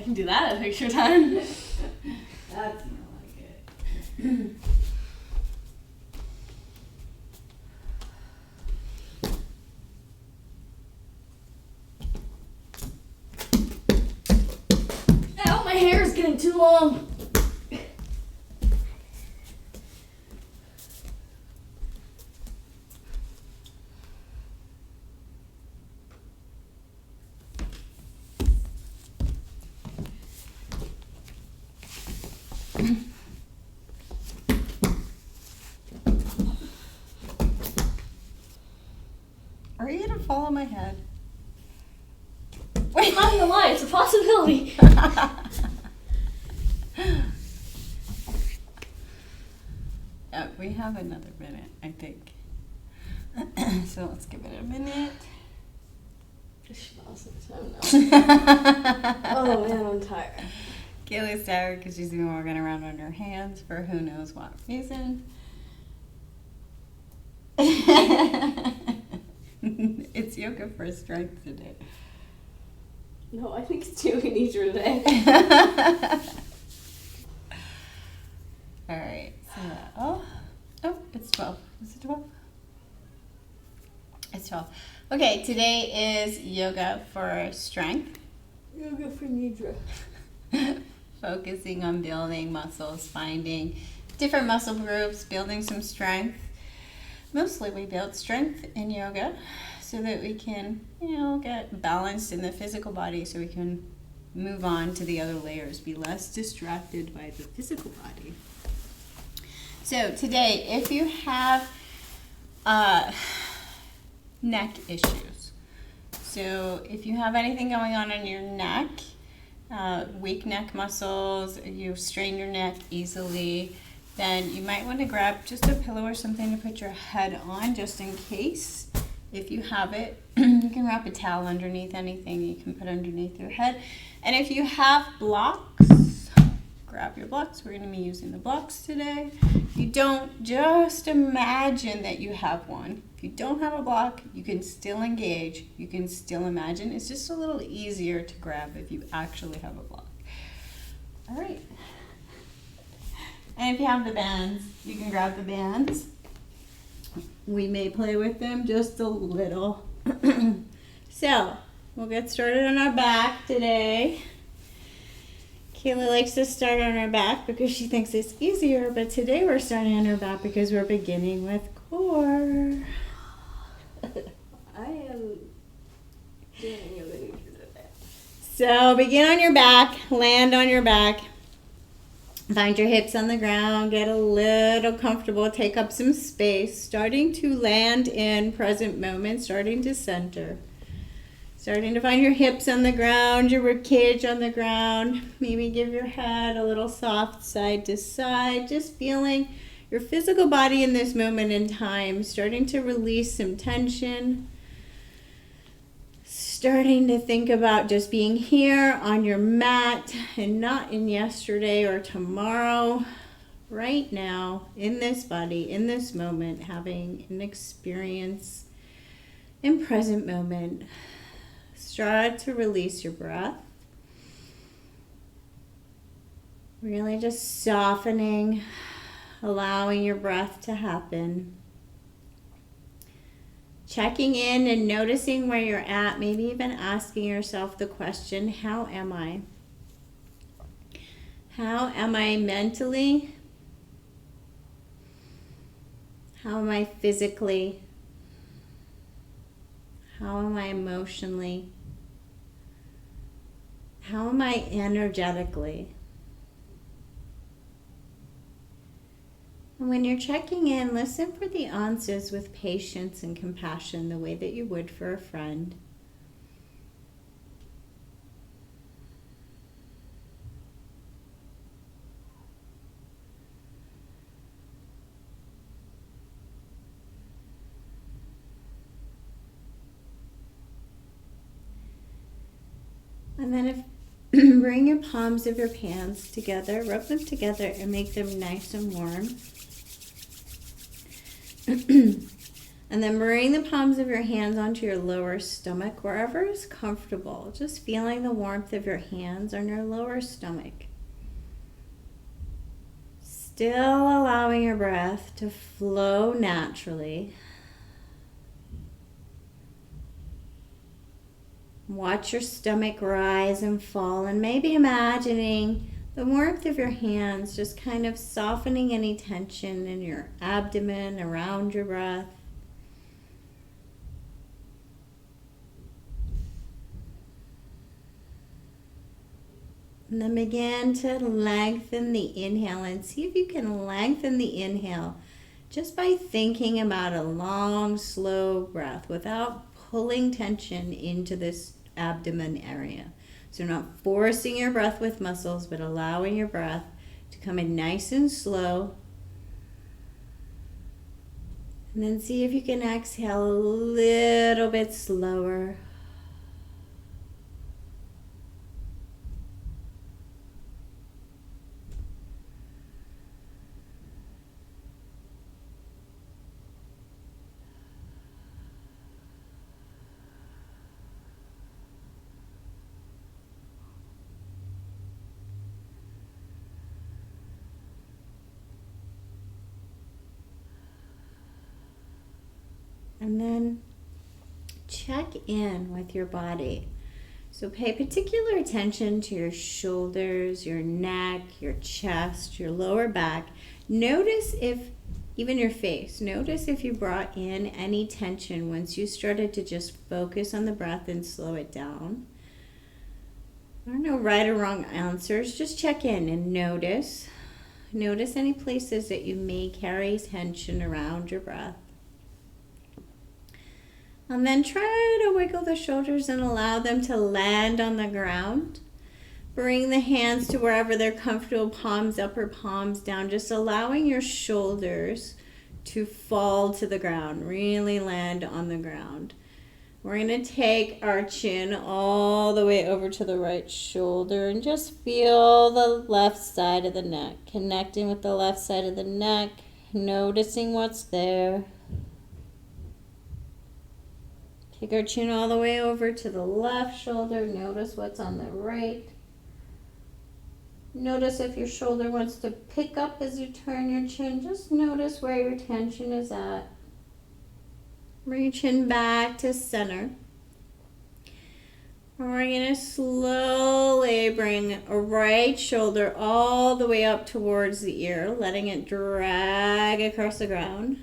can do that at picture time. That's more like it. Ow, my hair is getting too long. Are you gonna follow my head? Wait, I'm not gonna lie, it's a possibility. We have another minute, I think. So let's give it a minute. Oh man, I'm tired. Kaylee's tired because she's been walking around on her hands for who knows what reason. It's yoga for strength today. No, I think it's yoga nidra today. All right. So, it's 12. Is it 12? It's 12. Okay, today is yoga for strength. Yoga for nidra. Focusing on building muscles, finding different muscle groups, building some strength. Mostly we build strength in yoga so that we can, get balanced in the physical body so we can move on to the other layers, be less distracted by the physical body. So today, if you have neck issues, so if you have anything going on in your neck, weak neck muscles, you strain your neck easily, then you might want to grab just a pillow or something to put your head on just in case. If you have it, you can wrap a towel underneath anything you can put underneath your head. And if you have blocks, grab your blocks. We're going to be using the blocks today. If you don't, just imagine that you have one. If you don't have a block, you can still engage. You can still imagine. It's just a little easier to grab if you actually have a block. All right. And if you have the bands, you can grab the bands. We may play with them just a little. So, we'll get started on our back today. Kayla likes to start on her back because she thinks it's easier, but today we're starting on her back because we're beginning with core. I am doing yoga nidra today. So, begin on your back, land on your back. Find your hips on the ground, get a little comfortable, take up some space, starting to land in present moment, starting to center. Starting to find your hips on the ground, your ribcage on the ground. Maybe give your head a little soft side to side, just feeling your physical body in this moment in time, starting to release some tension. Starting to think about just being here on your mat and not in yesterday or tomorrow. Right now, in this body, in this moment, having an experience in present moment. Start to release your breath. Really just softening, allowing your breath to happen. Checking in and noticing where you're at, maybe even asking yourself the question, how am I? How am I mentally? How am I physically? How am I emotionally? How am I energetically? And when you're checking in, listen for the answers with patience and compassion, the way that you would for a friend. And then bring your palms of your hands together, rub them together, and make them nice and warm. And then bring the palms of your hands onto your lower stomach, wherever is comfortable. Just feeling the warmth of your hands on your lower stomach. Still allowing your breath to flow naturally. Watch your stomach rise and fall, and maybe imagining the warmth of your hands just kind of softening any tension in your abdomen around your breath. And then begin to lengthen the inhale, and see if you can lengthen the inhale just by thinking about a long, slow breath without pulling tension into this abdomen area. So not forcing your breath with muscles, but allowing your breath to come in nice and slow. And then see if you can exhale a little bit slower. And then check in with your body. So pay particular attention to your shoulders, your neck, your chest, your lower back. Notice if, even your face, notice if you brought in any tension once you started to just focus on the breath and slow it down. There are no right or wrong answers. Just check in and notice. Notice any places that you may carry tension around your breath. And then try to wiggle the shoulders and allow them to land on the ground. Bring the hands to wherever they're comfortable, palms up or palms down, just allowing your shoulders to fall to the ground, really land on the ground. We're going to take our chin all the way over to the right shoulder and just feel the left side of the neck, connecting with the left side of the neck, noticing what's there. Take our chin all the way over to the left shoulder. Notice what's on the right. Notice if your shoulder wants to pick up as you turn your chin. Just notice where your tension is at. Bring your chin back to center. And we're going to slowly bring a right shoulder all the way up towards the ear, letting it drag across the ground.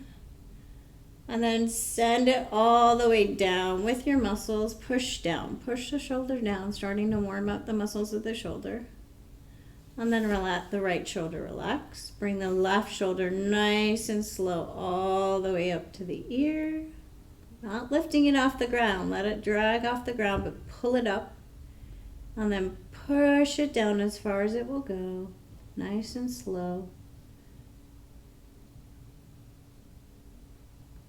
And then send it all the way down with your muscles. Push down. Push the shoulder down, starting to warm up the muscles of the shoulder. And then let the right shoulder relax. Bring the left shoulder nice and slow all the way up to the ear. Not lifting it off the ground. Let it drag off the ground, but pull it up. And then push it down as far as it will go. Nice and slow.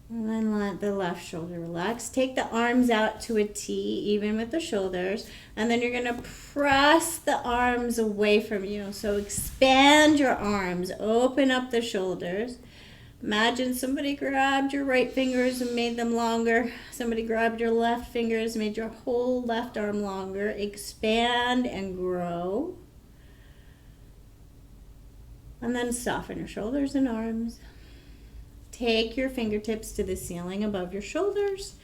And then let the left shoulder relax. Take the arms out to a T, even with the shoulders. And then you're going to press the arms away from you. So expand your arms. Open up the shoulders. Imagine somebody grabbed your right fingers and made them longer. Somebody grabbed your left fingers, made your whole left arm longer. Expand and grow. And then soften your shoulders and arms. Take your fingertips to the ceiling above your shoulders.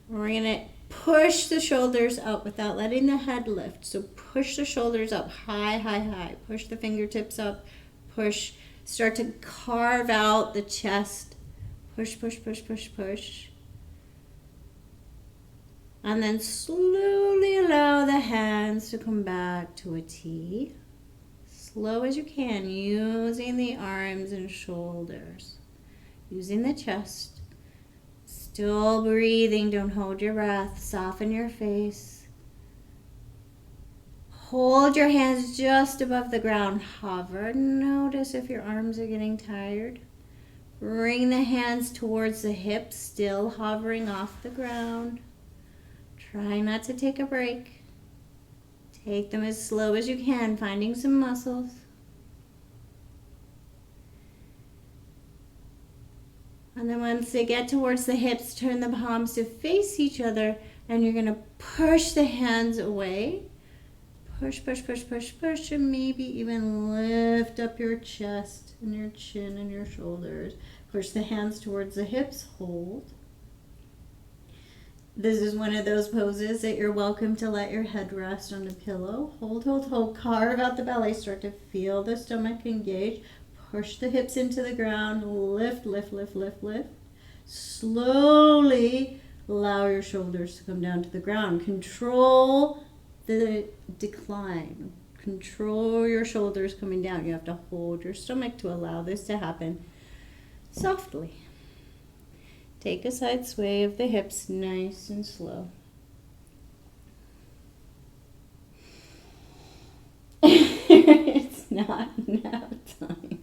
We're going to push the shoulders up without letting the head lift. So push the shoulders up high, high, high. Push the fingertips up. Push. Start to carve out the chest. Push, push, push, push, push. And then slowly allow the hands to come back to a T. Slow as you can, using the arms and shoulders. Using the chest. Still breathing. Don't hold your breath. Soften your face. Hold your hands just above the ground. Hover. Notice if your arms are getting tired. Bring the hands towards the hips, still hovering off the ground. Try not to take a break. Take them as slow as you can, finding some muscles. And then once they get towards the hips, turn the palms to face each other, and you're going to push the hands away. Push, push, push, push, push, and maybe even lift up your chest and your chin and your shoulders. Push the hands towards the hips, hold. This is one of those poses that you're welcome to let your head rest on a pillow. Hold, hold, hold, carve out the belly, start to feel the stomach engage. Push the hips into the ground, lift, lift, lift, lift, lift. Slowly allow your shoulders to come down to the ground. Control the decline. Control your shoulders coming down. You have to hold your stomach to allow this to happen softly. Take a side sway of the hips, nice and slow. It's not nap time.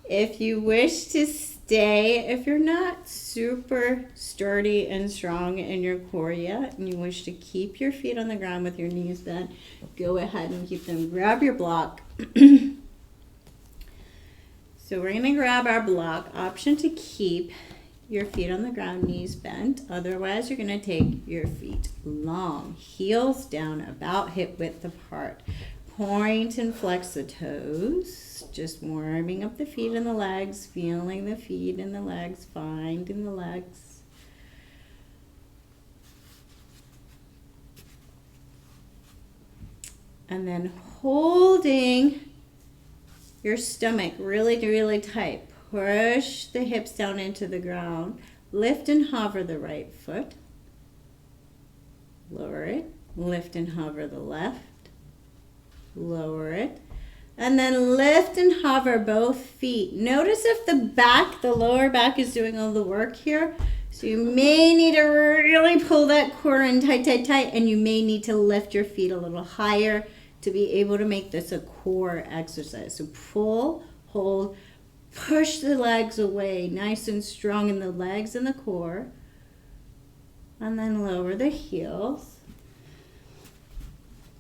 If you wish to stay, if you're not super sturdy and strong in your core yet, and you wish to keep your feet on the ground with your knees bent, go ahead and keep them. Grab your block. So we're going to grab our block. Option to keep your feet on the ground, knees bent. Otherwise, you're going to take your feet long, heels down, about hip width apart. Point and flex the toes. Just warming up the feet and the legs, feeling the feet and the legs, finding the legs. And then holding your stomach really, really tight. Push the hips down into the ground. Lift and hover the right foot. Lower it. Lift and hover the left. Lower it. And then lift and hover both feet. Notice if the lower back is doing all the work here. So you may need to really pull that core in tight, tight, tight. And you may need to lift your feet a little higher to be able to make this a core exercise. So pull, hold, push the legs away, nice and strong in the legs and the core. And then lower the heels.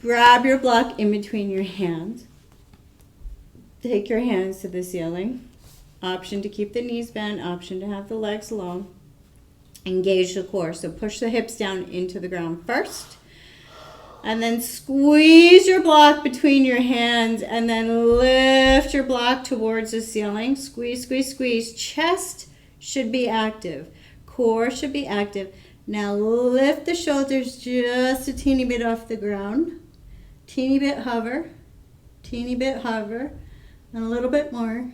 Grab your block in between your hands. Take your hands to the ceiling. Option to keep the knees bent, option to have the legs long. Engage the core. So push the hips down into the ground first. And then squeeze your block between your hands and then lift your block towards the ceiling. Squeeze, squeeze, squeeze. Chest should be active. Core should be active. Now lift the shoulders just a teeny bit off the ground. Teeny bit hover. Teeny bit hover. And a little bit more.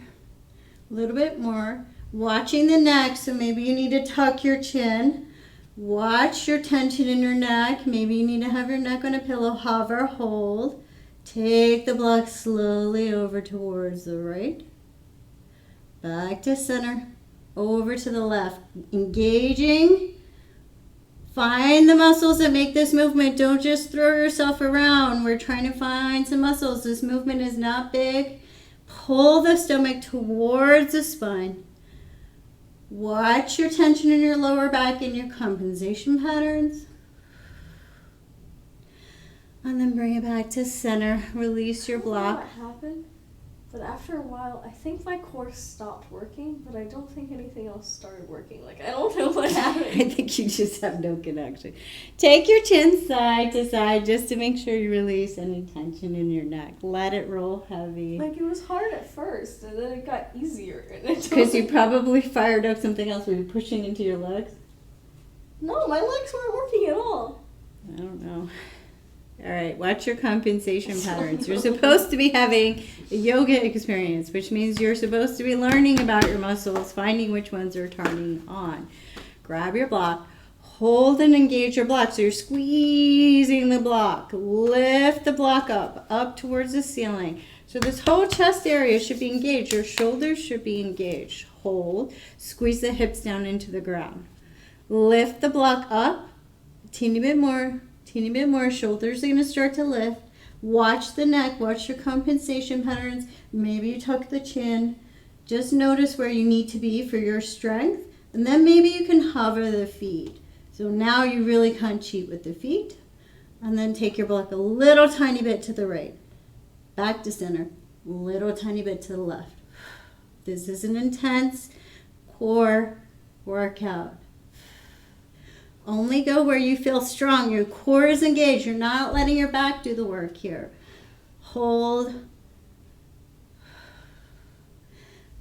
A little bit more. Watching the neck, so maybe you need to tuck your chin. Watch your tension in your neck. Maybe you need to have your neck on a pillow. Hover, hold. Take the block slowly over towards the right. Back to center. Over to the left. Engaging. Find the muscles that make this movement. Don't just throw yourself around. We're trying to find some muscles. This movement is not big. Pull the stomach towards the spine. Watch your tension in your lower back and your compensation patterns. And then bring it back to center. Release your block. I don't know what happened, but after a while, I think my core stopped working, but I don't think anything else started working. Like, I don't know what happened. I think you just have no connection. Take your chin side to side just to make sure you release any tension in your neck. Let it roll heavy. Like, it was hard at first, and then it got easier. Because you probably fired up something else. Were you pushing into your legs? No, my legs weren't working at all. I don't know. All right, watch your compensation patterns. You're supposed to be having a yoga experience, which means you're supposed to be learning about your muscles, finding which ones are turning on. Grab your block, hold and engage your block. So you're squeezing the block. Lift the block up towards the ceiling. So this whole chest area should be engaged. Your shoulders should be engaged. Hold, squeeze the hips down into the ground. Lift the block up, a teeny bit more. Teeny bit more. Shoulders are going to start to lift. Watch the neck. Watch your compensation patterns. Maybe you tuck the chin. Just notice where you need to be for your strength. And then maybe you can hover the feet. So now you really can't cheat with the feet. And then take your block a little tiny bit to the right. Back to center. Little tiny bit to the left. This is an intense core workout. Only go where you feel strong. Your core is engaged. You're not letting your back do the work here. Hold.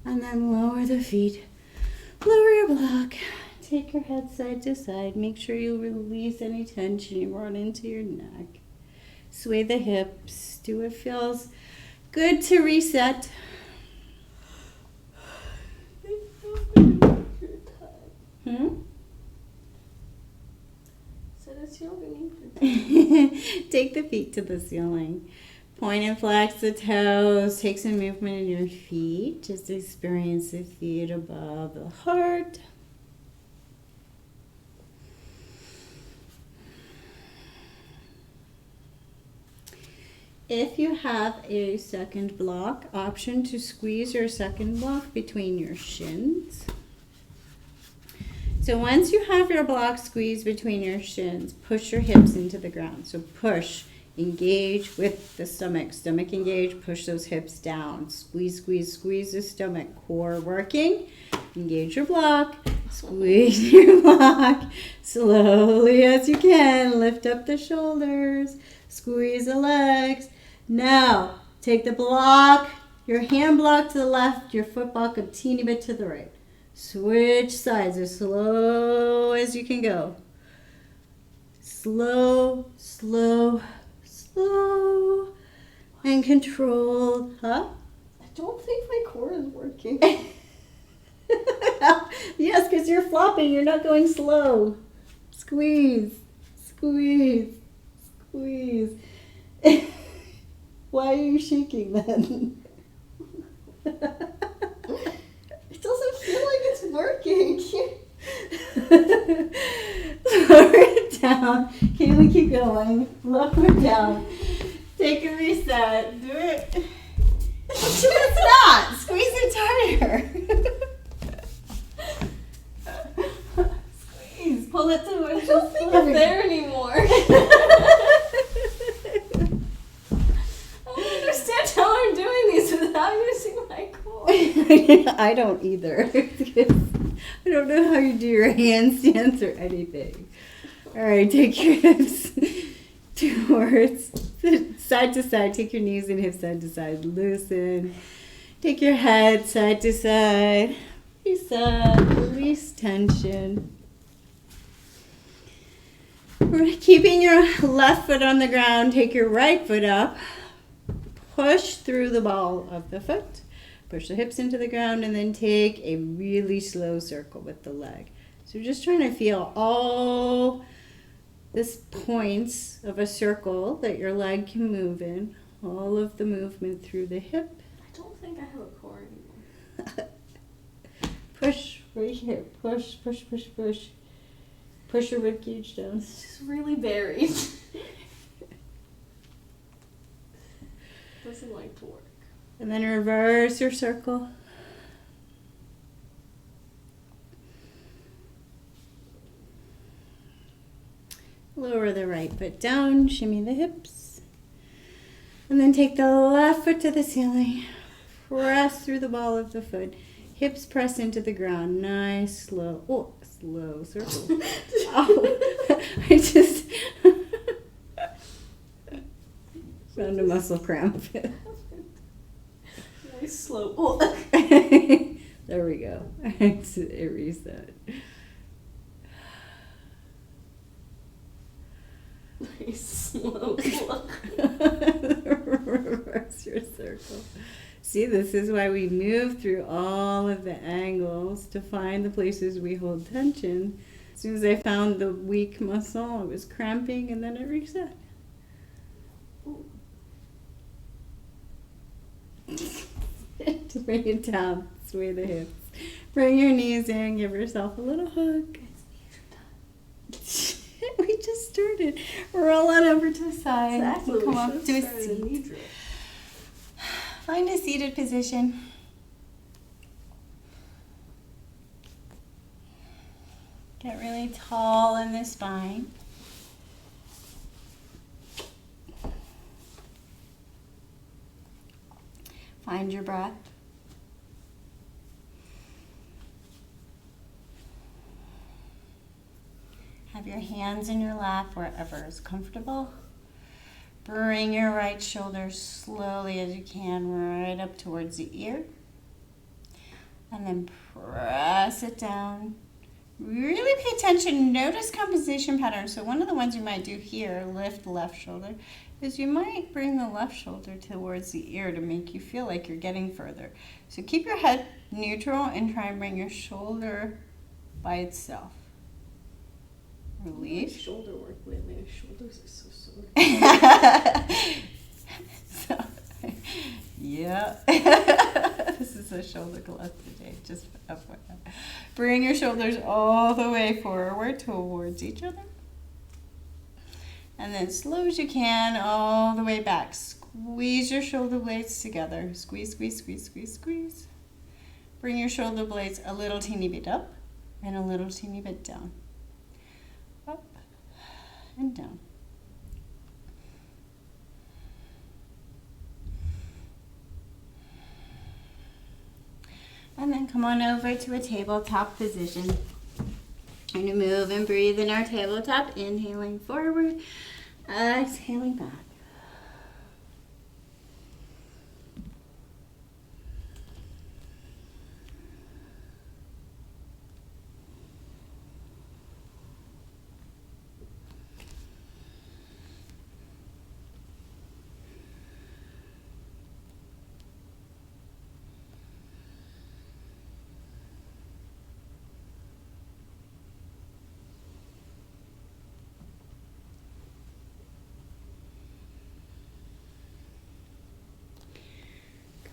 And then lower the feet. Lower your block. Take your head side to side. Make sure you release any tension you brought into your neck. Sway the hips. Do what feels good to reset. Take the feet to the ceiling. Point and flex the toes. Take some movement in your feet. Just experience the feet above the heart. If you have a second block, option to squeeze your second block between your shins. So once you have your block squeezed between your shins, push your hips into the ground. So push, engage with the stomach. Stomach engage, push those hips down. Squeeze, squeeze, squeeze the stomach. Core working. Engage your block. Squeeze your block. Slowly as you can. Lift up the shoulders. Squeeze the legs. Now, take the block, your hand block to the left, your foot block a teeny bit to the right. Switch sides as slow as you can go. Slow, slow, slow, and controlled. Huh? I don't think my core is working. Yes, because you're flopping. You're not going slow. Squeeze, squeeze, squeeze. Why are you shaking then? It doesn't feel like it's working. Lower it down. Kaylee, keep going. Lower it down. Take a reset. Do it. It's not. Squeeze it tighter. Squeeze. Pull it towards. I don't think it's there anymore. I don't understand how I'm doing these without using my core. I don't either. I don't know how you do your handstands or anything. All right, take your hips towards side to side. Take your knees and hips side to side. Loosen. Take your head side to side. Reset. Release tension. Keeping your left foot on the ground, take your right foot up. Push through the ball of the foot. Push the hips into the ground and then take a really slow circle with the leg. So just trying to feel all this points of a circle that your leg can move in. All of the movement through the hip. I don't think I have a core anymore. Push right here. Push, push, push, push. Push your ribcage down. It's just really buried. Doesn't like to work. And then reverse your circle. Lower the right foot down, shimmy the hips. And then take the left foot to the ceiling. Press through the ball of the foot. Hips press into the ground. Nice, slow. Oh, slow circle. Oh, I just found a muscle cramp. Nice slow. Oh. There we go. It reset. Nice slow. Reverse your circle. See, this is why we move through all of the angles to find the places we hold tension. As soon as I found the weak muscle, it was cramping and then it reset. To bring it down, sway the hips. Bring your knees in, give yourself a little hug. We just started. Roll on over to the side. Exactly. Come up to a seat. Find a seated position. Get really tall in the spine. Find your breath. hands in your lap wherever is comfortable. Bring your right shoulder slowly as you can right up towards the ear. And then press it down. Really pay attention. Notice compensation patterns. So one of the ones you might do here, lift the left shoulder, is you might bring the left shoulder towards the ear to make you feel like you're getting further. So keep your head neutral and try and bring your shoulder by itself. Release. My shoulder work lately. My shoulders are so sore. Yeah. This is a shoulder class today, just FYI. Bring your shoulders all the way forward towards each other. And then slow as you can, all the way back. Squeeze your shoulder blades together. Squeeze, squeeze, squeeze, squeeze, squeeze. Bring your shoulder blades a little teeny bit up and a little teeny bit down. Up and down. And then come on over to a tabletop position. We're going to move and breathe in our tabletop, inhaling forward, exhaling back.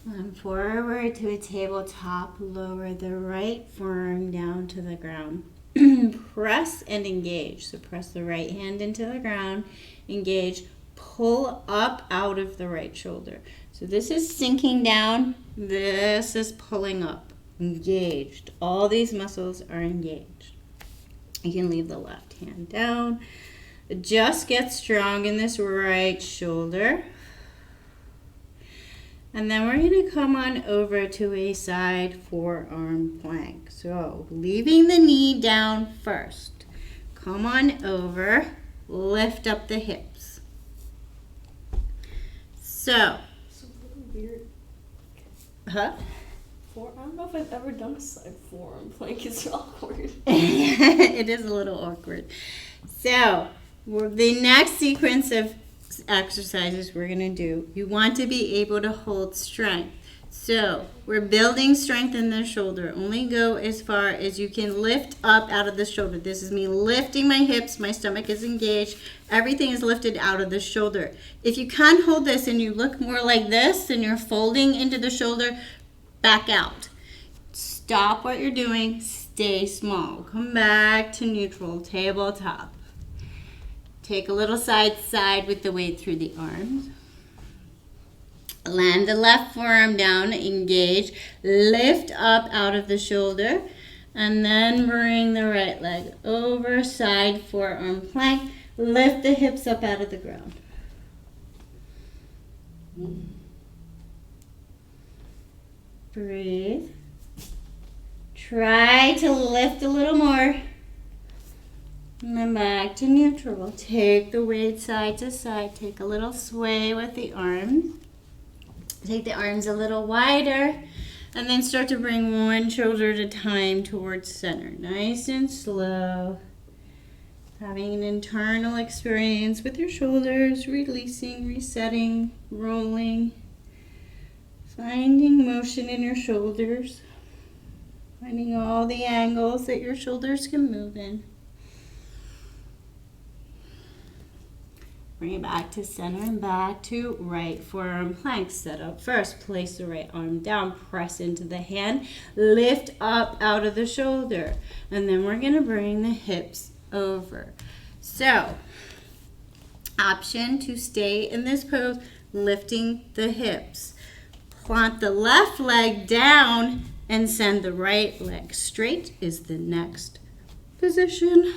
Come forward to a tabletop, lower the right forearm down to the ground. Press and engage. So press the right hand into the ground, engage, pull up out of the right shoulder. So this is sinking down, this is pulling up, engaged. All these muscles are engaged. You can leave the left hand down. Just get strong in this right shoulder. And then we're going to come on over to a side forearm plank. So leaving the knee down first. Come on over, lift up the hips. So. It's a little weird. Huh? I don't know if I've ever done a side forearm plank. It's awkward. It is a little awkward. So the next sequence of exercises we're going to do, you want to be able to hold strength. So we're building strength in the shoulder. Only go as far as you can lift up out of the shoulder. This is me lifting my hips, my stomach is engaged, everything is lifted out of the shoulder. If you can't hold this and you look more like this and you're folding into the shoulder, back out. Stop what you're doing, stay small. Come back to neutral, tabletop. Take a little side with the weight through the arms. Land the left forearm down, engage, lift up out of the shoulder, and then bring the right leg over, side forearm plank. Lift the hips up out of the ground. Breathe. Try to lift a little more. And then back to neutral. Take the weight side to side. Take a little sway with the arms. Take the arms a little wider. And then start to bring one shoulder at a time towards center. Nice and slow. Having an internal experience with your shoulders. Releasing, resetting, rolling. Finding motion in your shoulders. Finding all the angles that your shoulders can move in. Bring it back to center and back to right forearm plank. Set up first. Place the right arm down. Press into the hand. Lift up out of the shoulder. And then we're going to bring the hips over. So, option to stay in this pose, lifting the hips. Plant the left leg down and send the right leg straight is the next position.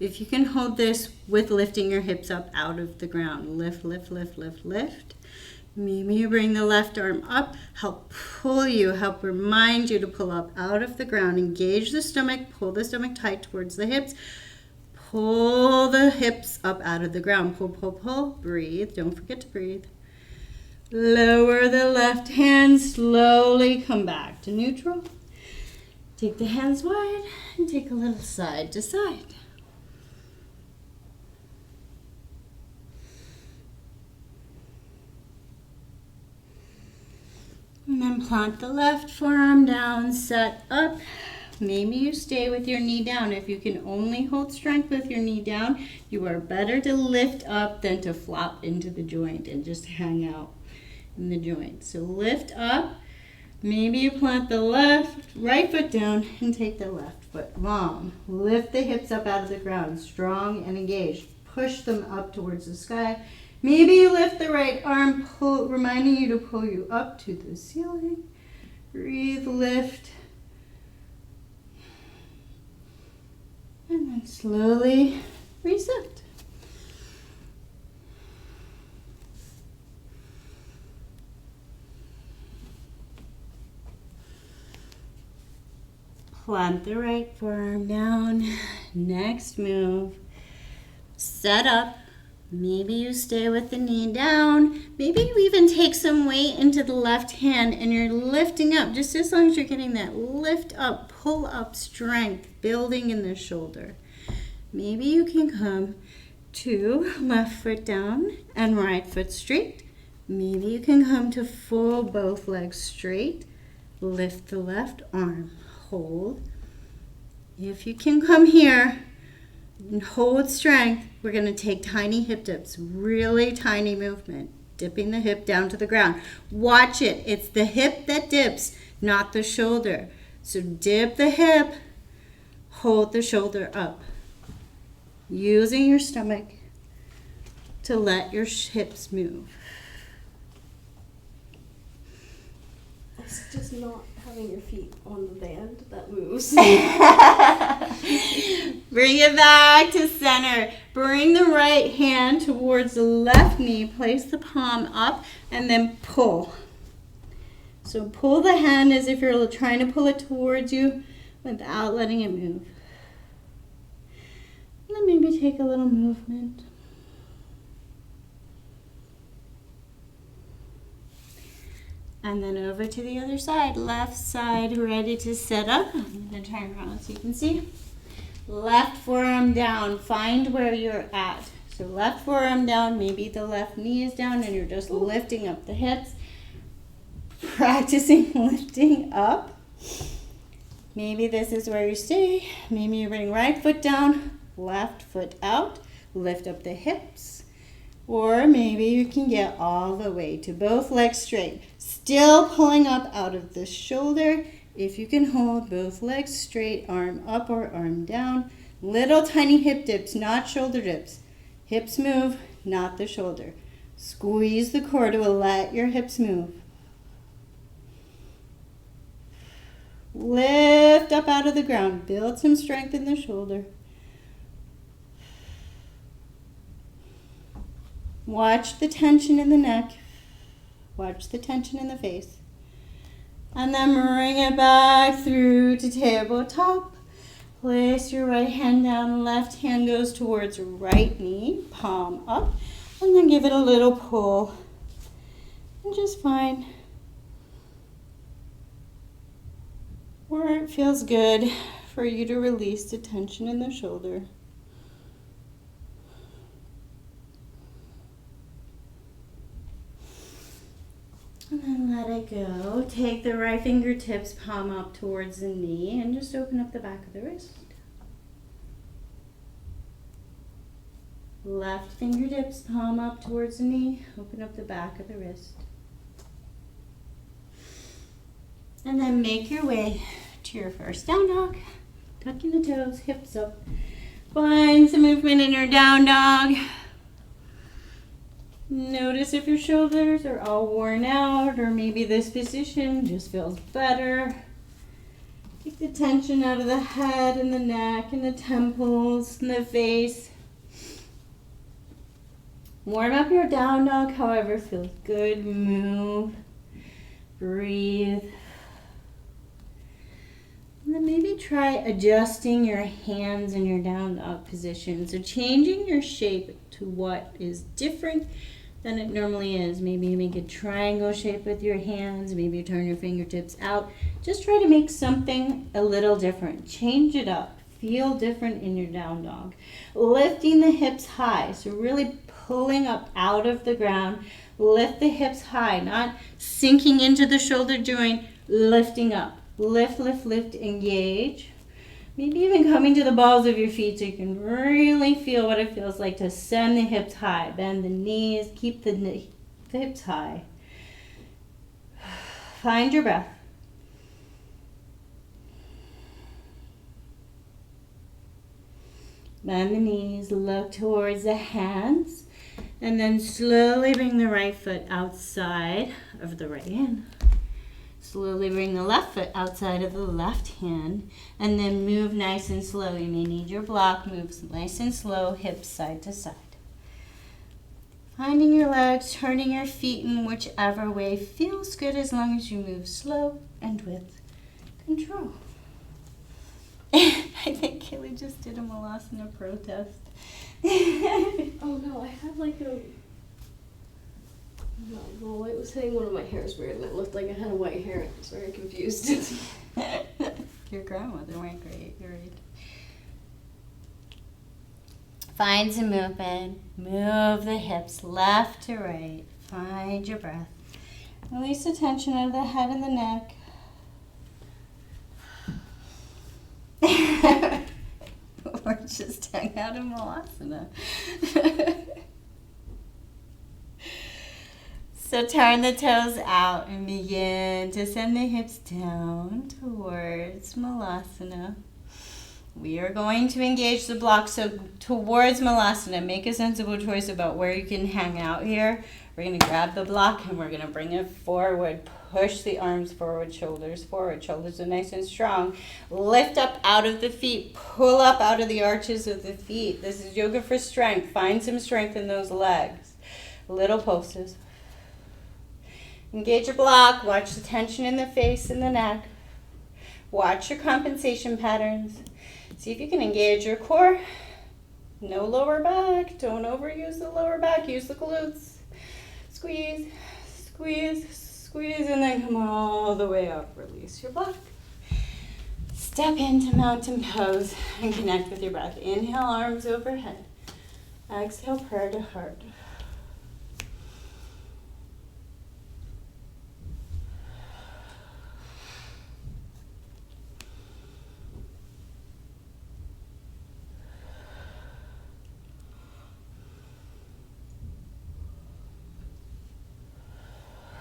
If you can hold this with lifting your hips up out of the ground. Lift, lift, lift, lift, lift. Maybe you bring the left arm up. Help pull you, help remind you to pull up out of the ground. Engage the stomach, pull the stomach tight towards the hips. Pull the hips up out of the ground. Pull, pull, pull. Breathe. Don't forget to breathe. Lower the left hand. Slowly come back to neutral. Take the hands wide and take a little side to side. And then plant the left forearm down, set up. Maybe you stay with your knee down. If you can only hold strength with your knee down, you are better to lift up than to flop into the joint and just hang out in the joint. So lift up. Maybe you plant the right foot down and take the left foot long. Lift the hips up out of the ground, strong and engaged. Push them up towards the sky. Maybe you lift the right arm, reminding you to pull you up to the ceiling. Breathe, lift. And then slowly reset. Plant the right forearm down. Next move. Set up. Maybe you stay with the knee down. Maybe you even take some weight into the left hand and you're lifting up. Just as long as you're getting that lift up, pull up strength, building in the shoulder. Maybe you can come to left foot down and right foot straight. Maybe you can come to full both legs straight. Lift the left arm. Hold. If you can come here and hold strength, we're going to take tiny hip dips, really tiny movement, dipping the hip down to the ground. Watch it. It's the hip that dips, not the shoulder. So dip the hip, hold the shoulder up, using your stomach to let your hips move. It's just not having your feet on the band that moves. Bring it back to center. Bring the right hand towards the left knee. Place the palm up and then pull. So pull the hand as if you're trying to pull it towards you without letting it move. And then maybe take a little movement. And then over to the other side. Left side ready to set up. I'm going to turn around so you can see. Left forearm down. Find where you're at. So left forearm down. Maybe the left knee is down and you're just lifting up the hips. Practicing lifting up. Maybe this is where you stay. Maybe you bring right foot down, left foot out. Lift up the hips. Or maybe you can get all the way to both legs straight. Still pulling up out of the shoulder. If you can hold both legs straight, arm up or arm down. Little tiny hip dips, not shoulder dips. Hips move, not the shoulder. Squeeze the core to let your hips move. Lift up out of the ground. Build some strength in the shoulder. Watch the tension in the neck. Watch the tension in the face. And then bring it back through to tabletop. Place your right hand down. Left hand goes towards right knee. Palm up. And then give it a little pull. And just find where it feels good for you to release the tension in the shoulder. And then let it go. Take the right fingertips, palm up towards the knee, and just open up the back of the wrist. Left fingertips, palm up towards the knee, open up the back of the wrist. And then make your way to your first down dog. Tucking the toes, hips up. Find some movement in your down dog. Notice if your shoulders are all worn out, or maybe this position just feels better. Take the tension out of the head and the neck and the temples and the face. Warm up your down dog, however feels good. Move. Breathe. And then maybe try adjusting your hands in your down dog position. So changing your shape to what is different than it normally is. Maybe you make a triangle shape with your hands. Maybe you turn your fingertips out. Just try to make something a little different. Change it up. Feel different in your down dog. Lifting the hips high. So really pulling up out of the ground. Lift the hips high, not sinking into the shoulder joint. Lifting up. Lift, lift, lift, engage. Maybe even coming to the balls of your feet so you can really feel what it feels like to send the hips high. Bend the knees, keep the hips high. Find your breath. Bend the knees, look towards the hands, and then slowly bring the right foot outside of the right hand. Slowly bring the left foot outside of the left hand, and then move nice and slow. You may need your block. Move nice and slow, hips side to side. Finding your legs, turning your feet in whichever way feels good as long as you move slow and with control. I think Kaylee just did a Malasana protest. Oh no, I had like a... No, the light was hitting one of my hairs weird and it looked like I had a white hair and I was very confused. Your grandmother went great, you're right. Find some movement. Move the hips left to right. Find your breath. Release the tension out of the head and the neck. Or just hang out in Malasana. So turn the toes out and begin to send the hips down towards Malasana. We are going to engage the block, so towards Malasana. Make a sensible choice about where you can hang out here. We're going to grab the block and we're going to bring it forward. Push the arms forward, shoulders forward. Shoulders are nice and strong. Lift up out of the feet. Pull up out of the arches of the feet. This is yoga for strength. Find some strength in those legs. Little pulses. Engage your block. Watch the tension in the face and the neck. Watch your compensation patterns. See if you can engage your core. No lower back. Don't overuse the lower back. Use the glutes. Squeeze, squeeze, squeeze, and then come all the way up. Release your block. Step into mountain pose and connect with your breath. Inhale, arms overhead. Exhale, prayer to heart.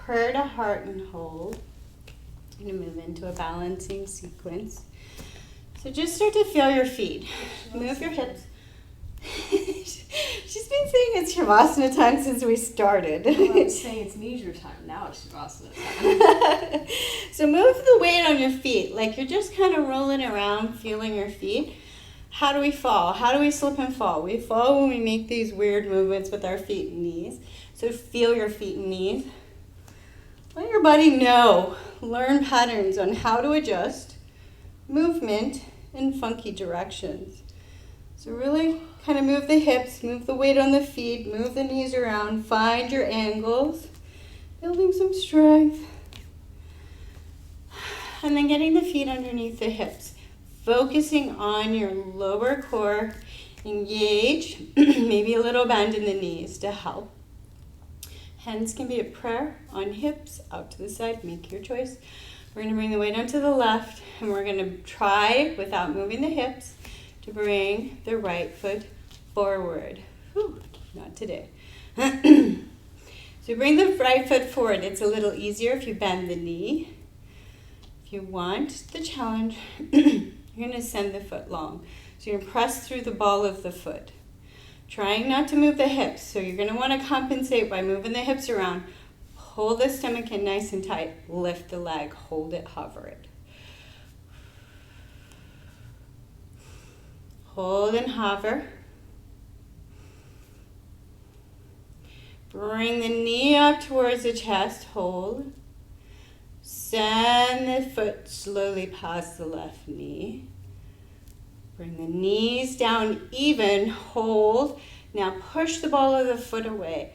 Prayer to heart and hold. I'm going to move into a balancing sequence. So just start to feel your feet. Move your hips. She's been saying it's Shavasana time since we started. Well, I was saying it's leisure time. Now it's Shavasana time. So move the weight on your feet. Like you're just kind of rolling around, feeling your feet. How do we fall? How do we slip and fall? We fall when we make these weird movements with our feet and knees. So feel your feet and knees. Let your body know. Learn patterns on how to adjust movement in funky directions. So really kind of move the hips, move the weight on the feet, move the knees around, find your angles, building some strength. And then getting the feet underneath the hips, focusing on your lower core, engage, maybe a little bend in the knees to help. Hands can be a prayer on hips, out to the side, make your choice. We're going to bring the weight onto the left, and we're going to try, without moving the hips, to bring the right foot forward. Whew, not today. So bring the right foot forward. It's a little easier if you bend the knee. If you want the challenge, you're going to send the foot long. So you're going to press through the ball of the foot. Trying not to move the hips, so you're going to want to compensate by moving the hips around. Hold the stomach in nice and tight. Lift the leg. Hold it. Hover it. Hold and hover. Bring the knee up towards the chest. Hold. Send the foot slowly past the left knee. Bring the knees down even, hold. Now push the ball of the foot away.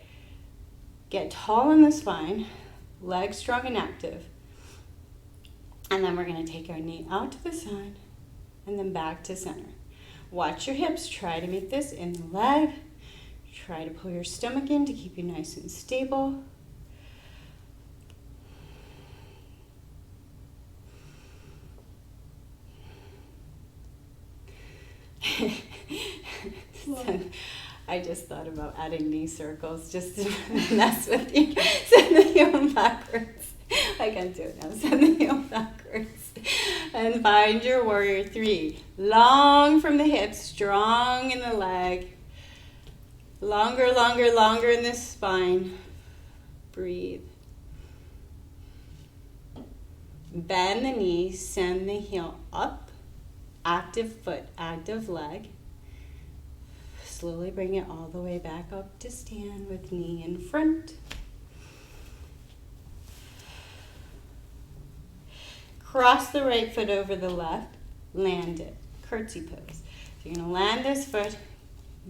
Get tall in the spine, legs strong and active. And then we're going to take our knee out to the side and then back to center. Watch your hips. Try to make this in the leg. Try to pull your stomach in to keep you nice and stable. So, I just thought about adding knee circles just to mess with you. Send the heel backwards. I can't do it now. Send the heel backwards. And find your warrior 3. Long from the hips, strong in the leg. Longer, longer, longer in the spine. Breathe. Bend the knees, send the heel up. Active foot, active leg. Slowly bring it all the way back up to stand with knee in front. Cross the right foot over the left, land it, curtsy pose. So you're gonna land this foot,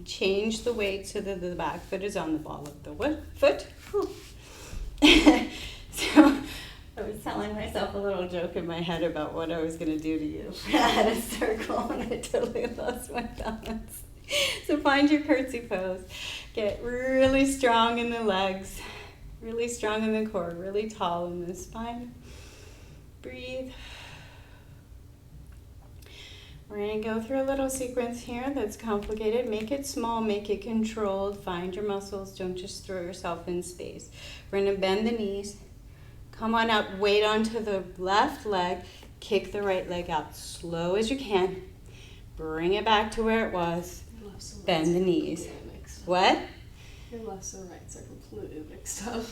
change the weight so that the back foot is on the ball of the foot. So I was telling myself a little joke in my head about what I was gonna do to you. I had a circle and I totally lost my balance. So find your curtsy pose. Get really strong in the legs, really strong in the core, really tall in the spine. Breathe. We're going to go through a little sequence here that's complicated. Make it small, make it controlled. Find your muscles. Don't just throw yourself in space. We're going to bend the knees. Come on up, weight onto the left leg. Kick the right leg out slow as you can. Bring it back to where it was. Bend the knees. What? Your lefts and rights are completely mixed up.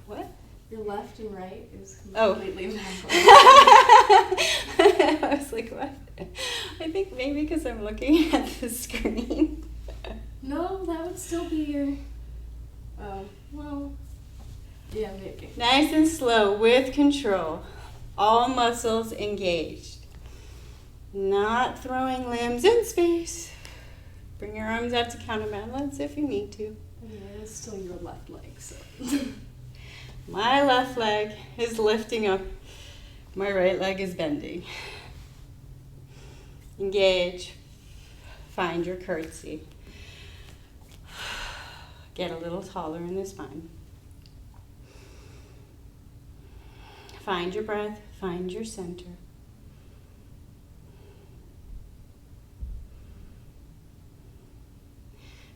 What? Your left and right is Oh. completely backwards. I was like, what? I think maybe because I'm looking at the screen. No, that would still be your. Oh, well. Yeah, maybe. Nice and slow with control. All muscles engaged. Not throwing limbs in space. Bring your arms out to counterbalance if you need to. Yeah, it's still your left leg, so. My left leg is lifting up. My right leg is bending. Engage. Find your curtsy. Get a little taller in the spine. Find your breath. Find your center.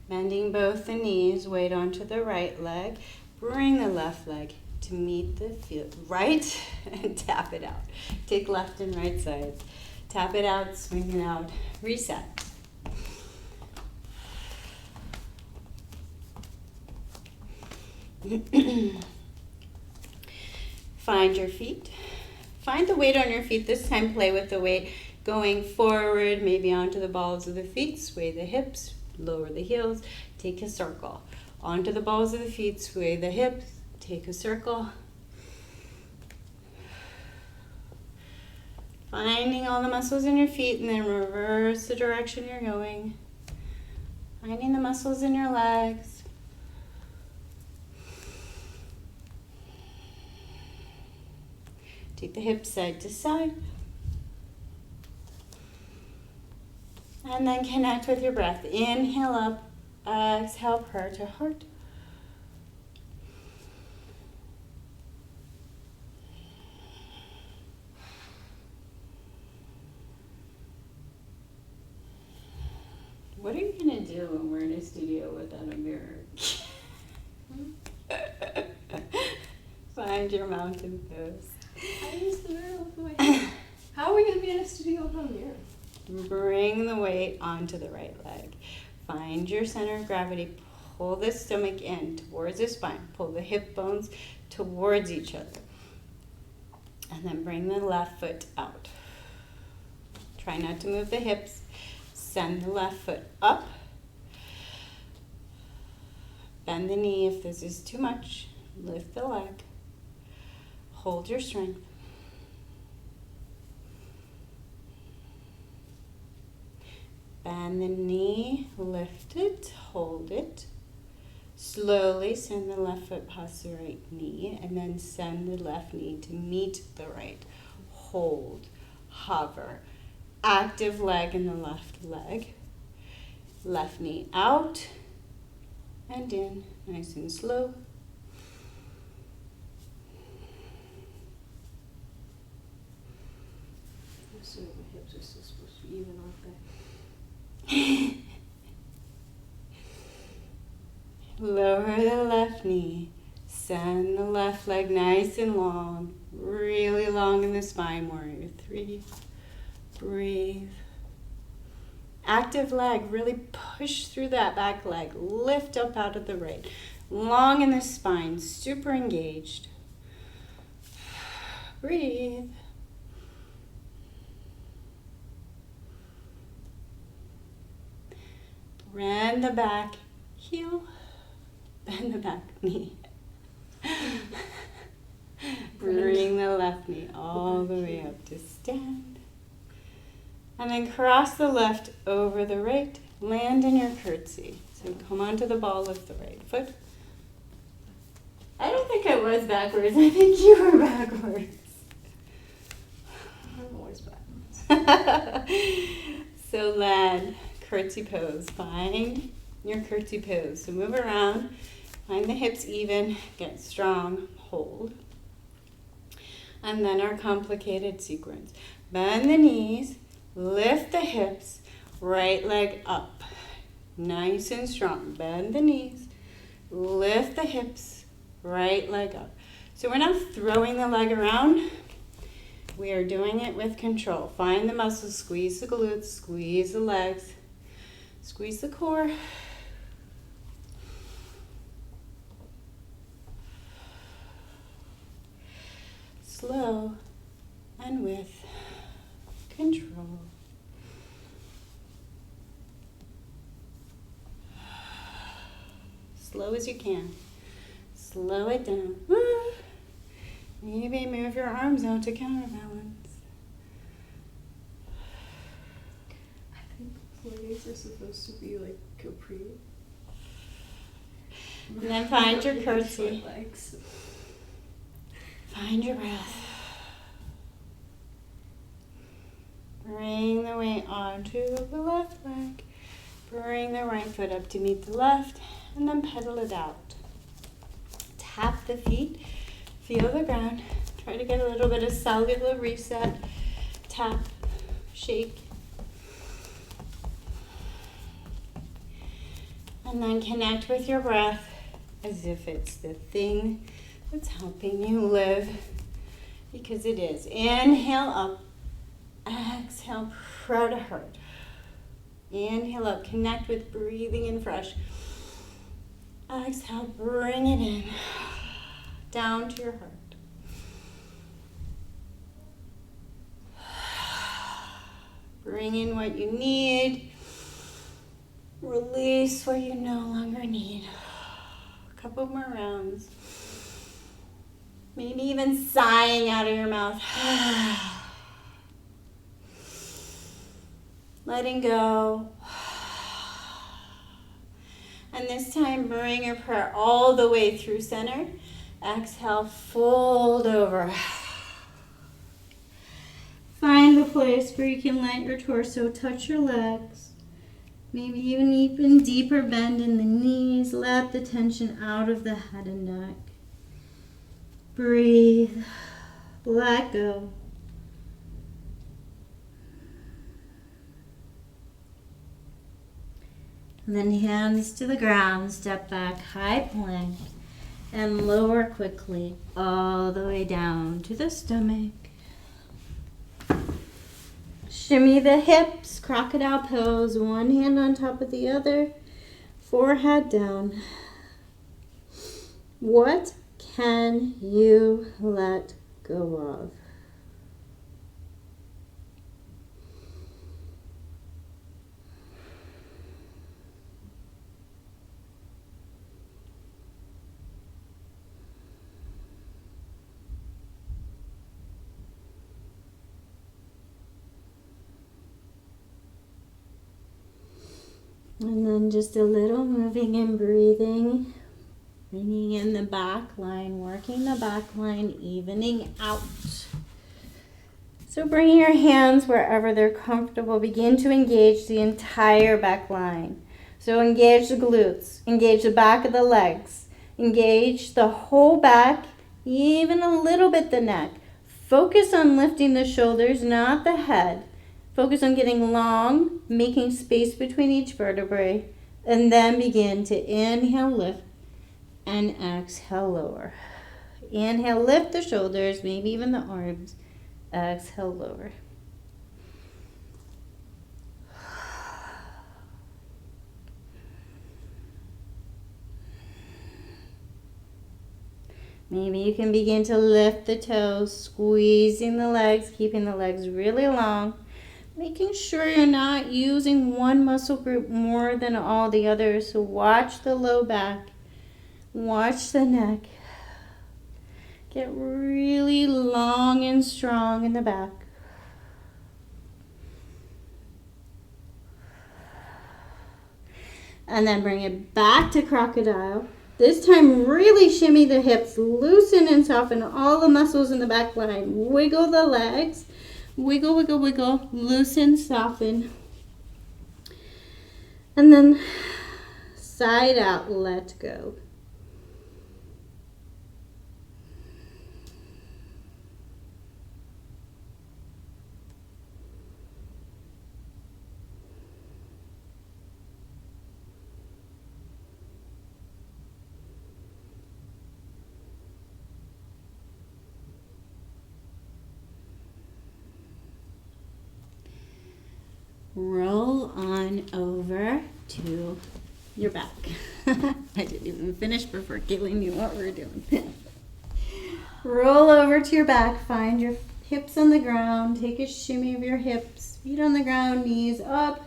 Bending both the knees, weight onto the right leg. Bring the left leg to meet the field. Right, and tap it out. Take left and right sides. Tap it out, swing it out. Reset. Find your feet. Find the weight on your feet. This time play with the weight going forward, maybe onto the balls of the feet. Sway the hips. Lower the heels, take a circle. Onto the balls of the feet, sway the hips, take a circle. Finding all the muscles in your feet and then reverse the direction you're going. Finding the muscles in your legs. Take the hips side to side. And then connect with your breath. Inhale up, exhale, prayer to heart. What are you going to do when we're in a studio without a mirror? Find your mountain pose. I use the mirror with my hand. How are we going to be in a studio without a mirror? Bring the weight onto the right leg. Find your center of gravity. Pull the stomach in towards the spine. Pull the hip bones towards each other. And then bring the left foot out. Try not to move the hips. Send the left foot up. Bend the knee if this is too much. Lift the leg. Hold your strength. Bend the knee, lift it, hold it. Slowly send the left foot past the right knee and then send the left knee to meet the right. Hold, hover. Active leg in the left leg. Left knee out and in, nice and slow. So my hips are still supposed to be even, aren't they? Lower the left knee. Send the left leg nice and long. Really long in the spine, warrior 3. Breathe. Active leg. Really push through that back leg. Lift up out of the right. Long in the spine. Super engaged. Breathe. Bend the back heel. Bend the back knee. Bring the left knee all the way up to stand. And then cross the left over the right. Land in your curtsy. So come onto the ball of the right foot. I don't think I was backwards. I think you were backwards. I'm always backwards. So land, curtsy pose. Find your curtsy pose. So move around. Find the hips even. Get strong. Hold. And then our complicated sequence. Bend the knees. Lift the hips. Right leg up. Nice and strong. Bend the knees. Lift the hips. Right leg up. So we're not throwing the leg around. We are doing it with control. Find the muscles. Squeeze the glutes. Squeeze the legs. Squeeze the core. Slow and with control. Slow as you can. Slow it down. Maybe move your arms out to counterbalance. I think legs are supposed to be like capri. And then find your curtsy. Short legs. Find your breath. Bring the weight onto the left leg. Bring the right foot up to meet the left, and then pedal it out. Tap the feet. Feel the ground. Try to get a little bit of cellular reset. Tap, shake. And then connect with your breath as if it's the thing that's helping you live, because it is. Inhale up. Exhale, proud to heart. Inhale up. Connect with breathing in fresh. Exhale, bring it in. Down to your heart. Bring in what you need. Release what you no longer need. A couple more rounds. Maybe even sighing out of your mouth. Letting go. And this time, bring your prayer all the way through center. Exhale, fold over. Find the place where you can let your torso touch your legs. Maybe even deeper bend in the knees. Let the tension out of the head and neck. Breathe. Let go. And then hands to the ground. Step back, high plank. And lower quickly all the way down to the stomach. Shimmy the hips, crocodile pose, one hand on top of the other, forehead down. What can you let go of? And then just a little moving and breathing. Bringing in the back line, working the back line, evening out. So bring your hands wherever they're comfortable. Begin to engage the entire back line. So engage the glutes, engage the back of the legs, engage the whole back, even a little bit the neck. Focus on lifting the shoulders, not the head. Focus on getting long, making space between each vertebrae, and then begin to inhale, lift, and exhale, lower. Inhale, lift the shoulders, maybe even the arms. Exhale, lower. Maybe you can begin to lift the toes, squeezing the legs, keeping the legs really long, making sure you're not using one muscle group more than all the others. So watch the low back, watch the neck. Get really long and strong in the back. And then bring it back to crocodile. This time, really shimmy the hips, loosen and soften all the muscles in the back line. Wiggle the legs, wiggle, wiggle, wiggle, loosen, soften. And then side out, let go. Roll on over to your back. I didn't even finish before Kaylee knew what we were doing. Roll over to your back. Find your hips on the ground. Take a shimmy of your hips. Feet on the ground, knees up.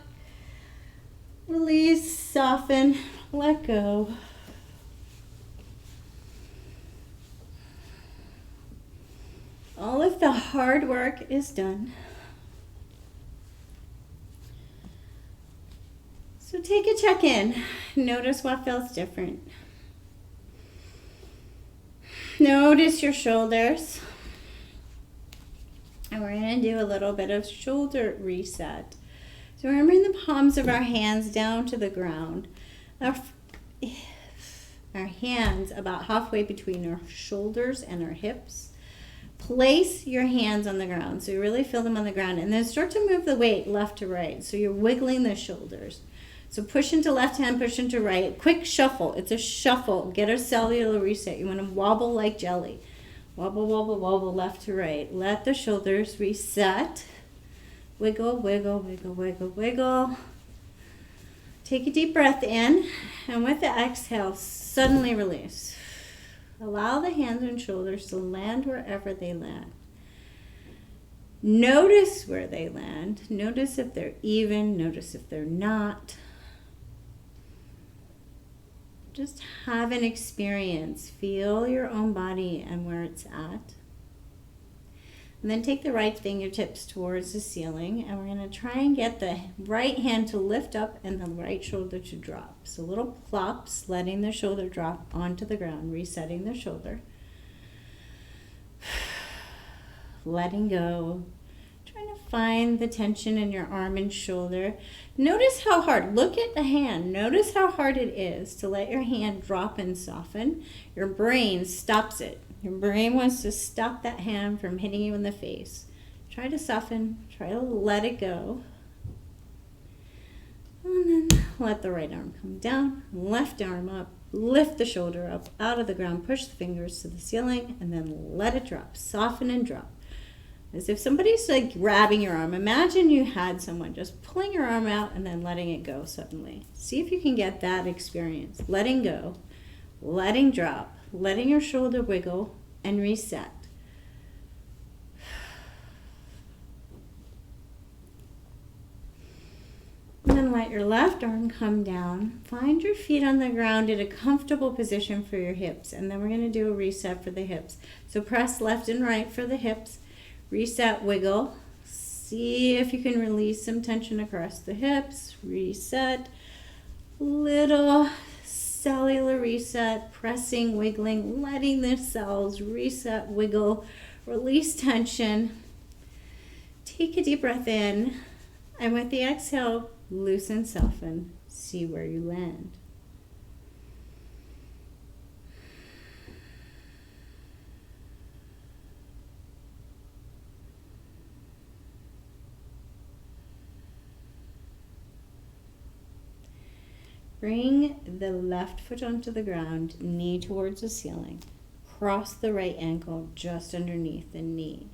Release, soften, let go. All of the hard work is done. So take a check-in. Notice what feels different. Notice your shoulders. And we're going to do a little bit of shoulder reset. So we're going to bring the palms of our hands down to the ground. Our hands about halfway between our shoulders and our hips. Place your hands on the ground. So you really feel them on the ground. And then start to move the weight left to right. So you're wiggling the shoulders. So push into left hand, push into right. Quick shuffle. It's a shuffle. Get a cellular reset. You want to wobble like jelly. Wobble, wobble, wobble left to right. Let the shoulders reset. Wiggle, wiggle, wiggle, wiggle, wiggle. Take a deep breath in. And with the exhale, suddenly release. Allow the hands and shoulders to land wherever they land. Notice where they land. Notice if they're even. Notice if they're not. Just have an experience. Feel your own body and where it's at. And then take the right fingertips towards the ceiling. And we're going to try and get the right hand to lift up and the right shoulder to drop. So little plops, letting the shoulder drop onto the ground, resetting the shoulder. Letting go. Trying to find the tension in your arm and shoulder. Notice how hard, look at the hand. Notice how hard it is to let your hand drop and soften. Your brain stops it. Your brain wants to stop that hand from hitting you in the face. Try to soften, try to let it go. And then let the right arm come down, left arm up, lift the shoulder up out of the ground, push the fingers to the ceiling, and then let it drop. Soften and drop. As if somebody's like grabbing your arm. Imagine you had someone just pulling your arm out and then letting it go suddenly. See if you can get that experience. Letting go, letting drop, letting your shoulder wiggle and reset. And then let your left arm come down. Find your feet on the ground in a comfortable position for your hips. And then we're going to do a reset for the hips. So press left and right for the hips. Reset, wiggle. See if you can release some tension across the hips. Reset. little cellular reset, pressing, wiggling, letting the cells reset, wiggle, release tension. Take a deep breath in, and with the exhale, loosen, soften, see where you land. Bring the left foot onto the ground, knee towards the ceiling. Cross the right ankle just underneath the knee.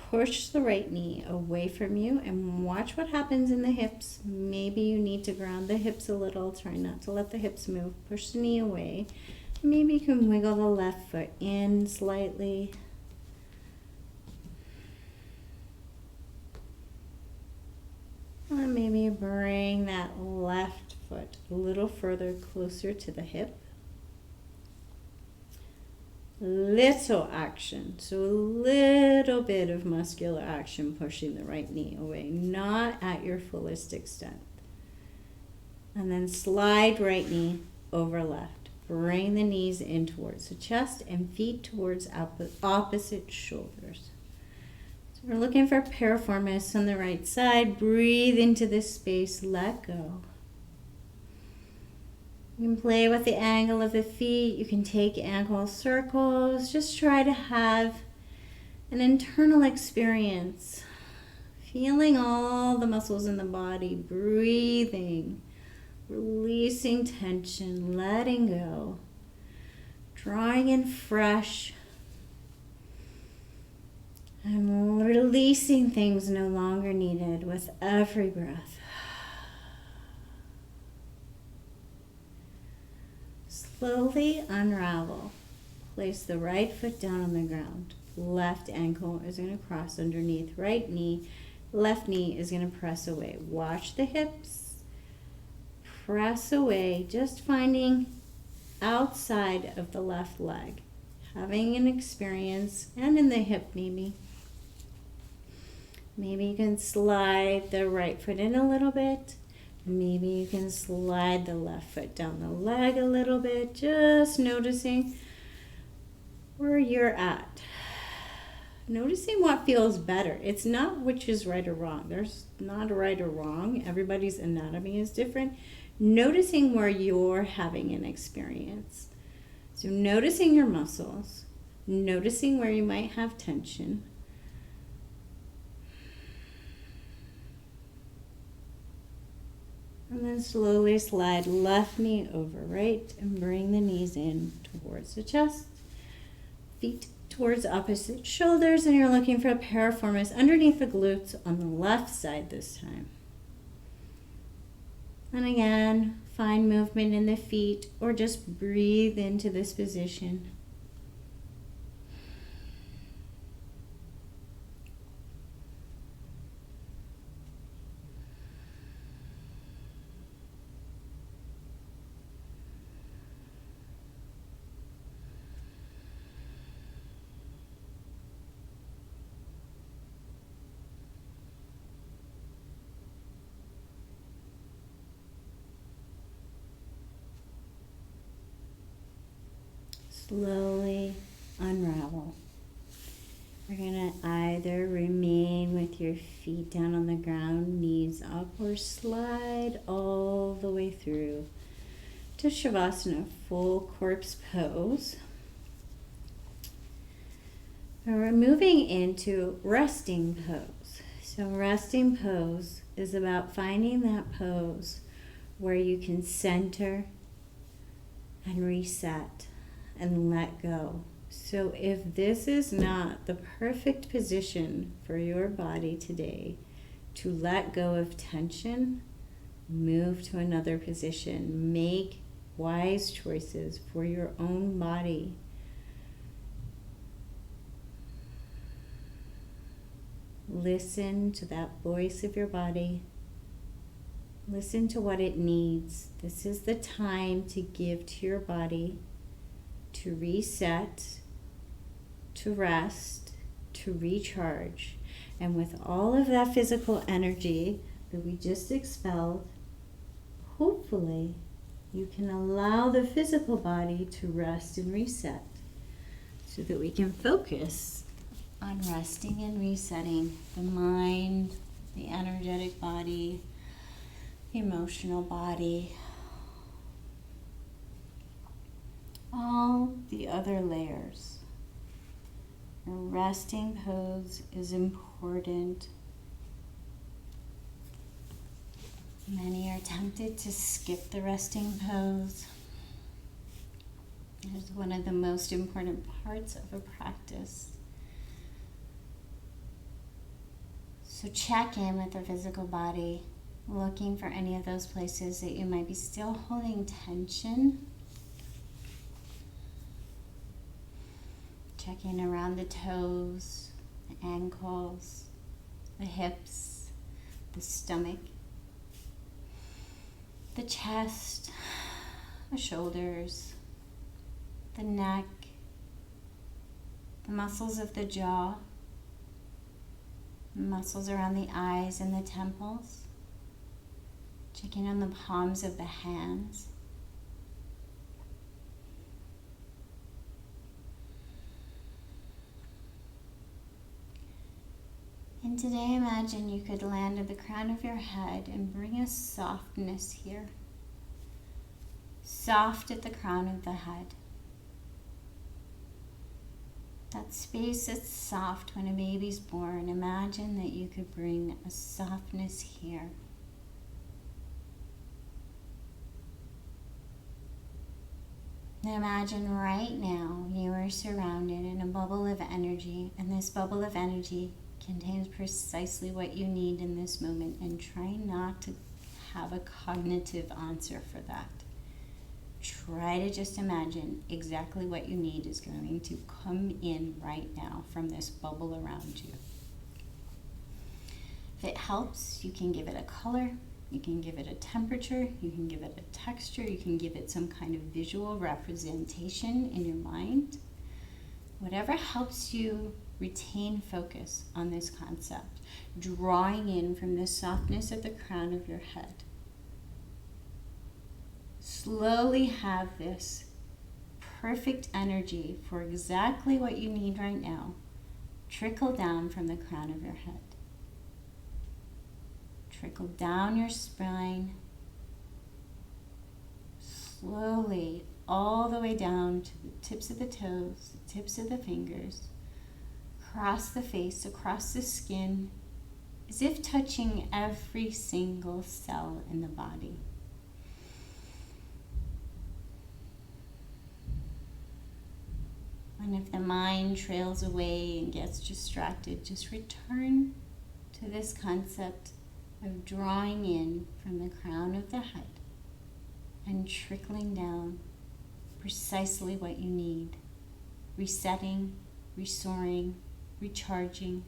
Push the right knee away from you and watch what happens in the hips. Maybe you need to ground the hips a little. Try not to let the hips move. Push the knee away. Maybe you can wiggle the left foot in slightly. And maybe bring that left foot a little further closer to the hip. Little action, so a little bit of muscular action pushing the right knee away, not at your fullest extent. And then slide right knee over left. Bring the knees in towards the chest and feet towards opposite shoulders. So we're looking for piriformis on the right side. Breathe into this space, let go. You can play with the angle of the feet. You can take ankle circles. Just try to have an internal experience. Feeling all the muscles in the body. Breathing. Releasing tension. Letting go. Drawing in fresh. And releasing things no longer needed with every breath. Slowly unravel. Place the right foot down on the ground. Left ankle is going to cross underneath right knee. Left knee is going to press away. Watch the hips. Press away, just finding outside of the left leg. Having an experience, and in the hip maybe. Maybe you can slide the right foot in a little bit. Maybe you can slide the left foot down the leg a little bit, just noticing where you're at. Noticing what feels better. It's not which is right or wrong. There's not a right or wrong. Everybody's anatomy is different. Noticing where you're having an experience. So noticing your muscles, noticing where you might have tension. And then slowly slide left knee over right and bring the knees in towards the chest. Feet towards opposite shoulders, and you're looking for a piriformis underneath the glutes on the left side this time. And again, find movement in the feet or just breathe into this position. Slowly unravel. You're going to either remain with your feet down on the ground, knees up, or slide all the way through to Shavasana, full corpse pose. And we're moving into resting pose. So resting pose is about finding that pose where you can center and reset and let go. So if this is not the perfect position for your body today to let go of tension, move to another position. Make wise choices for your own body. Listen to that voice of your body. Listen to what it needs. This is the time to give to your body, to reset, to rest, to recharge. And with all of that physical energy that we just expelled, hopefully you can allow the physical body to rest and reset so that we can focus on resting and resetting the mind, the energetic body, the emotional body, all the other layers. A resting pose is important. Many are tempted to skip the resting pose. It is one of the most important parts of a practice. So check in with the physical body, looking for any of those places that you might be still holding tension. Checking around the toes, the ankles, the hips, the stomach, the chest, the shoulders, the neck, the muscles of the jaw, the muscles around the eyes and the temples. Checking on the palms of the hands. And today imagine you could land at the crown of your head and bring a softness here. Soft at the crown of the head. That space that's soft when a baby's born, imagine that you could bring a softness here. And imagine right now you are surrounded in a bubble of energy, and this bubble of energy contains precisely what you need in this moment, and try not to have a cognitive answer for that. Try to just imagine exactly what you need is going to come in right now from this bubble around you. If it helps, you can give it a color, you can give it a temperature, you can give it a texture, you can give it some kind of visual representation in your mind. Whatever helps you retain focus on this concept, drawing in from the softness at the crown of your head. Slowly have this perfect energy for exactly what you need right now trickle down from the crown of your head. Trickle down your spine, slowly all the way down to the tips of the toes, the tips of the fingers, across the face, across the skin, as if touching every single cell in the body. And if the mind trails away and gets distracted, just return to this concept of drawing in from the crown of the head and trickling down precisely what you need. Resetting, restoring, recharging.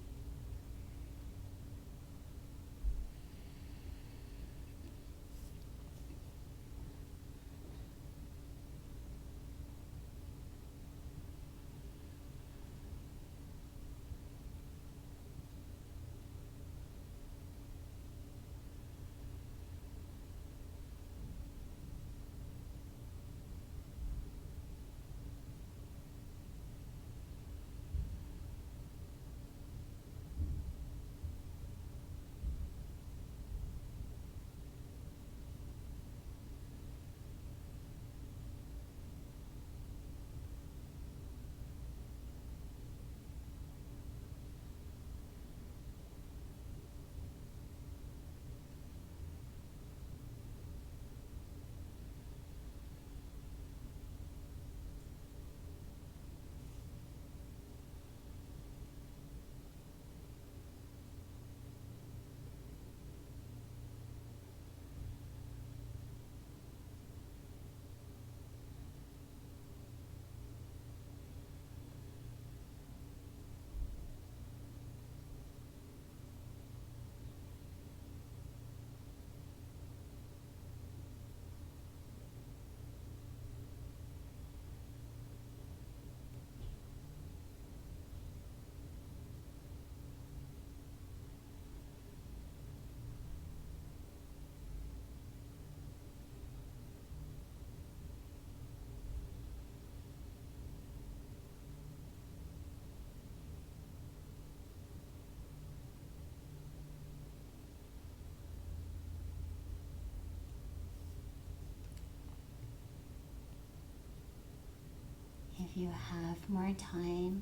you have more time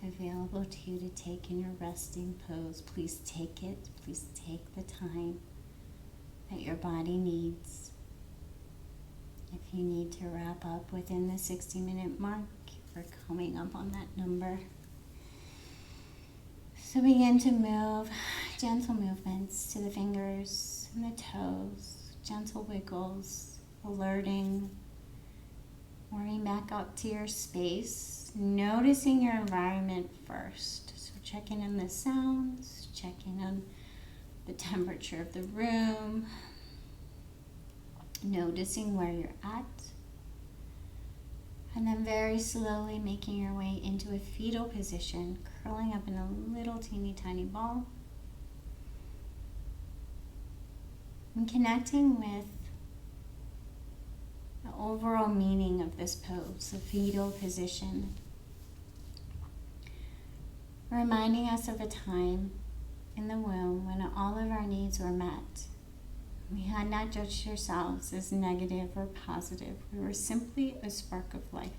available to you to take in your resting pose, please take it. Please take the time that your body needs. If you need to wrap up within the 60-minute mark, we're coming up on that number. So begin to move, gentle movements to the fingers and the toes, gentle wiggles, alerting, warming back up to your space, noticing your environment first. So checking in the sounds, checking on the temperature of the room, noticing where you're at, and then very slowly making your way into a fetal position, curling up in a little teeny tiny ball, and connecting with the overall meaning of this pose, the fetal position, reminding us of a time in the womb when all of our needs were met. We had not judged ourselves as negative or positive. We were simply a spark of life.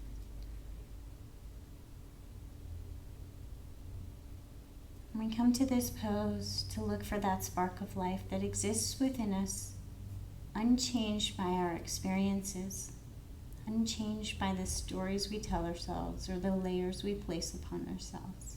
We come to this pose to look for that spark of life that exists within us, unchanged by our experiences, unchanged by the stories we tell ourselves or the layers we place upon ourselves.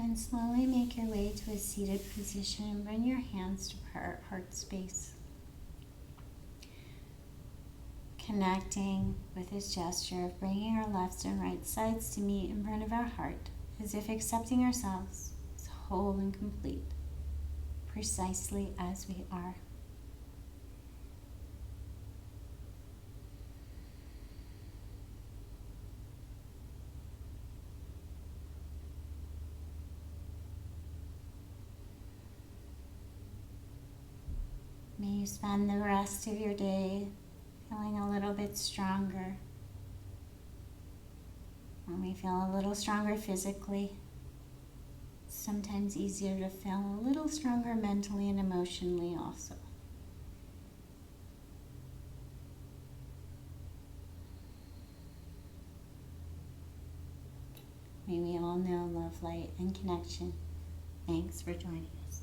And slowly make your way to a seated position and bring your hands to heart space. Connecting with this gesture of bringing our left and right sides to meet in front of our heart, as if accepting ourselves as whole and complete, precisely as we are. May you spend the rest of your day feeling a little bit stronger. When we feel a little stronger physically, it's sometimes easier to feel a little stronger mentally and emotionally also. May we all know love, light, and connection. Thanks for joining us.